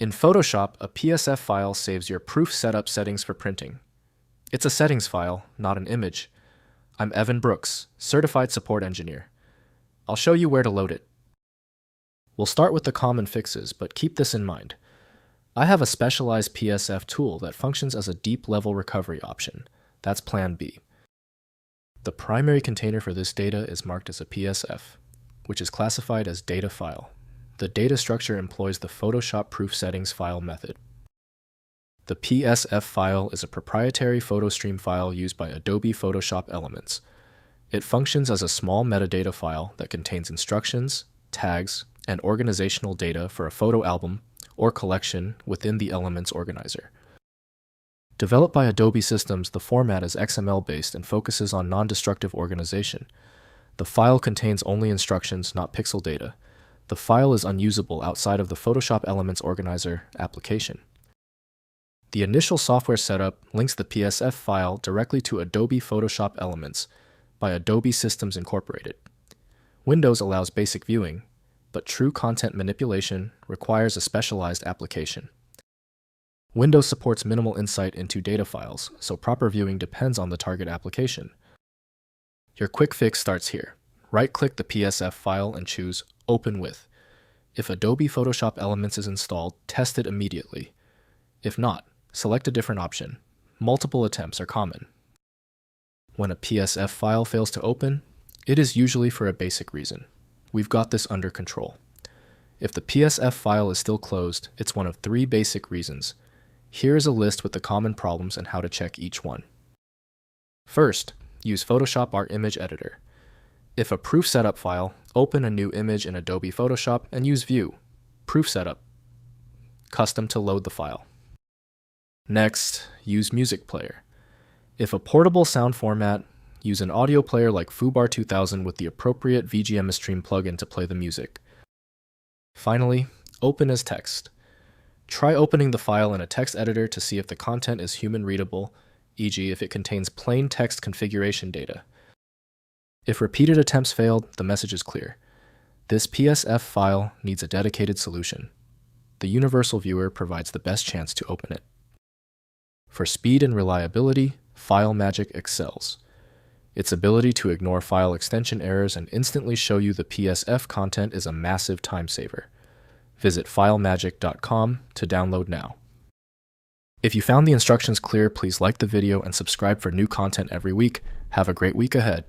In Photoshop, a PSF file saves your proof setup settings for printing. It's a settings file, not an image. I'm Evan Brooks, Certified Support Engineer. I'll show you where to load it. We'll start with the common fixes, but keep this in mind. I have a specialized PSF tool that functions as a deep-level recovery option. That's Plan B. The primary container for this data is marked as a PSF, which is classified as data file. The data structure employs the Photoshop proof settings file method. The PSF file is a proprietary photo stream file used by Adobe Photoshop Elements. It functions as a small metadata file that contains instructions, tags, and organizational data for a photo album or collection within the Elements organizer. Developed by Adobe Systems, the format is XML-based and focuses on non-destructive organization. The file contains only instructions, not pixel data. The file is unusable outside of the Photoshop Elements organizer application. The initial software setup links the PSF file directly to Adobe Photoshop Elements by Adobe Systems Incorporated. Windows allows basic viewing, but true content manipulation requires a specialized application. Windows supports minimal insight into data files, so proper viewing depends on the target application. Your quick fix starts here. Right-click the PSF file and choose Open With. If Adobe Photoshop Elements is installed, test it immediately. If not, select a different option. Multiple attempts are common. When a PSF file fails to open, it is usually for a basic reason. We've got this under control. If the PSF file is still closed, it's one of 3 basic reasons. Here is a list with the common problems and how to check each one. First, use Photoshop Art Image Editor. If a proof setup file, open a new image in Adobe Photoshop and use View, Proof Setup, Custom to load the file. Next, use Music Player. If a portable sound format, use an audio player like Foobar 2000 with the appropriate VGM Stream plugin to play the music. Finally, open as text. Try opening the file in a text editor to see if the content is human readable, e.g. if it contains plain text configuration data. If repeated attempts failed, the message is clear. This PSF file needs a dedicated solution. The Universal Viewer provides the best chance to open it. For speed and reliability, FileMagick excels. Its ability to ignore file extension errors and instantly show you the PSF content is a massive time saver. Visit filemagick.com to download now. If you found the instructions clear, please like the video and subscribe for new content every week. Have a great week ahead.